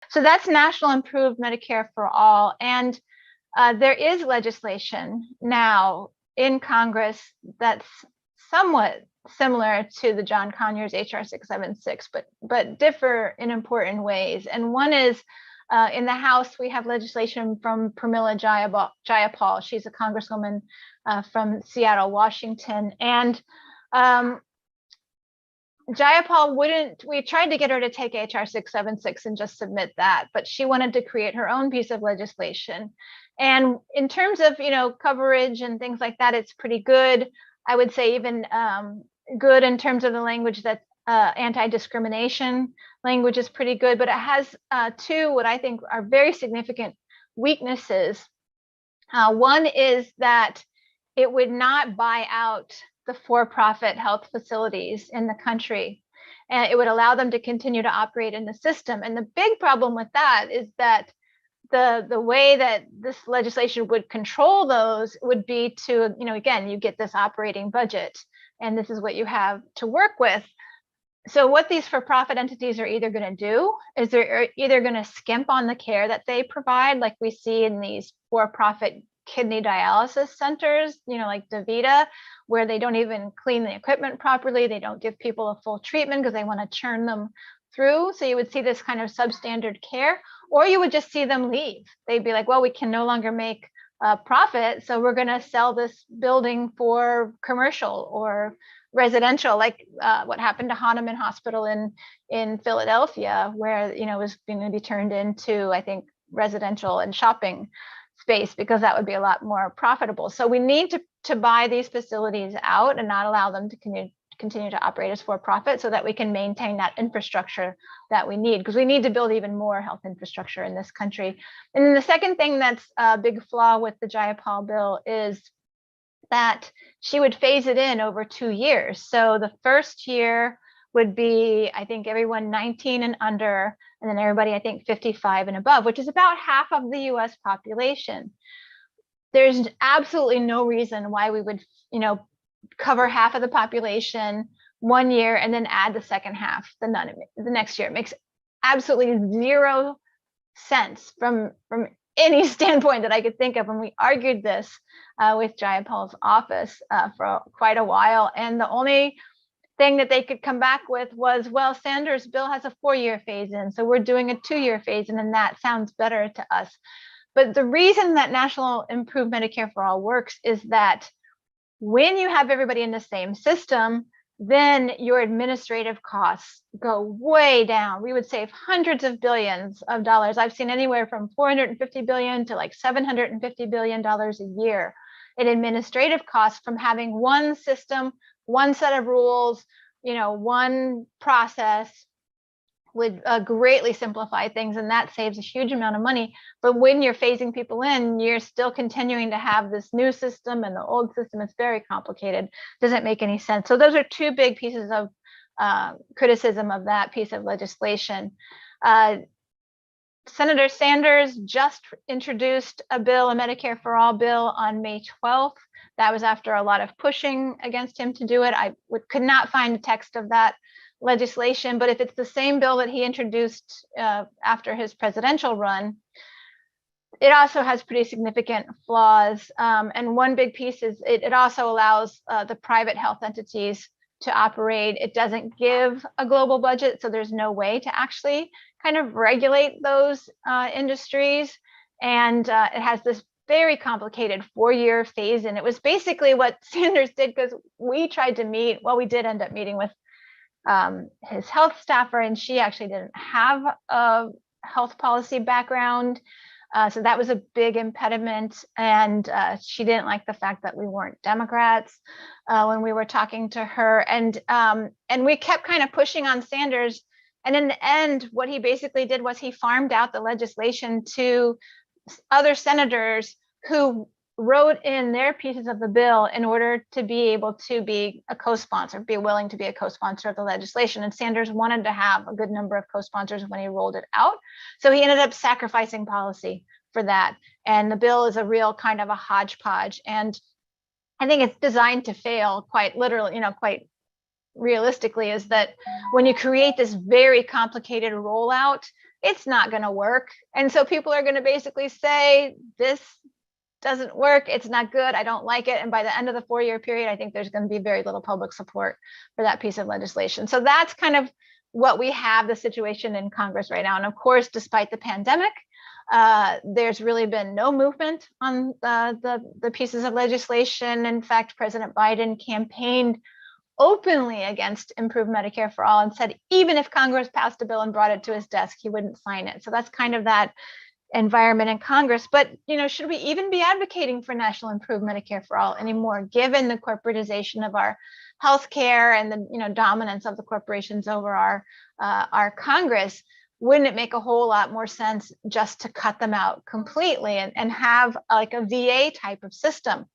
So that's National Improved Medicare for All. And there is legislation now in Congress that's somewhat similar to the John Conyers HR 676, but differ in important ways. And one is in the House, we have legislation from Pramila Jayapal. She's a congresswoman from Seattle, Washington. And Jayapal we tried to get her to take HR 676 and just submit that, but she wanted to create her own piece of legislation. And in terms of, coverage and things like that, it's pretty good. I would say even good in terms of the language that anti-discrimination language is pretty good, but it has two what I think are very significant weaknesses. One is that it would not buy out the for-profit health facilities in the country, and it would allow them to continue to operate in the system. And the big problem with that is that the way that this legislation would control those would be to, again, you get this operating budget, and this is what you have to work with. So what these for-profit entities are either going to do is they're either going to skimp on the care that they provide, like we see in these for-profit kidney dialysis centers, like DaVita, where they don't even clean the equipment properly. They don't give people a full treatment because they want to churn them through. So you would see this kind of substandard care, or you would just see them leave. They'd be like, well, we can no longer make a profit, so we're going to sell this building for commercial or residential, like what happened to Hahnemann Hospital in Philadelphia, where it was going to be turned into, I think, residential and shopping space, because that would be a lot more profitable. So we need to buy these facilities out and not allow them to continue to operate as for-profit, so that we can maintain that infrastructure that we need, because we need to build even more health infrastructure in this country. And then the second thing that's a big flaw with the Jayapal bill is that she would phase it in over 2 years. So the first year would be, I think, everyone 19 and under, and then everybody, I think, 55 and above, which is about half of the US population. There's absolutely no reason why we would, cover half of the population 1 year and then add the second half the next year. It makes absolutely zero sense from any standpoint that I could think of. And we argued this with Jayapal's office for quite a while. And the only thing that they could come back with was, well, Sanders' bill has a 4-year phase in, so we're doing a 2-year phase in, and that sounds better to us. But the reason that National Improved Medicare for All works is that when you have everybody in the same system, then your administrative costs go way down. We would save hundreds of billions of dollars. I've seen anywhere from $450 billion to like $750 billion a year in administrative costs from having one system, one set of rules, one process would greatly simplify things, and that saves a huge amount of money. But when you're phasing people in, you're still continuing to have this new system, and the old system is very complicated. Doesn't make any sense. So those are two big pieces of criticism of that piece of legislation. Senator Sanders just introduced a bill, a Medicare for All bill, on May 12th. That was after a lot of pushing against him to do it. I could not find the text of that legislation, but if it's the same bill that he introduced after his presidential run, it also has pretty significant flaws. And one big piece is it also allows the private health entities to operate. It doesn't give a global budget, so there's no way to actually kind of regulate those industries. And it has this very complicated 4-year phase in. It was basically what Sanders did, because we tried to meet, well, we did end up meeting with his health staffer, and she actually didn't have a health policy background. So that was a big impediment. And she didn't like the fact that we weren't Democrats when we were talking to her. And we kept kind of pushing on Sanders. And in the end, what he basically did was he farmed out the legislation to other senators who wrote in their pieces of the bill in order to be able to be a co-sponsor, be willing to be a co-sponsor of the legislation. And Sanders wanted to have a good number of co-sponsors when he rolled it out. So he ended up sacrificing policy for that. And the bill is a real kind of a hodgepodge. And I think it's designed to fail quite literally, quite realistically, is that when you create this very complicated rollout, it's not going to work. And so people are going to basically say, this doesn't work, it's not good, I don't like it. And by the end of the 4-year period, I think there's going to be very little public support for that piece of legislation. So that's kind of what we have, the situation in Congress right now. And of course, despite the pandemic, there's really been no movement on the pieces of legislation. In fact, President Biden campaigned openly against improved Medicare for all and said even if Congress passed a bill and brought it to his desk, he wouldn't sign it. So that's kind of that environment in Congress. But should we even be advocating for national improved Medicare for all anymore, given the corporatization of our healthcare and the dominance of the corporations over our Congress? Wouldn't it make a whole lot more sense just to cut them out completely and have like a VA type of system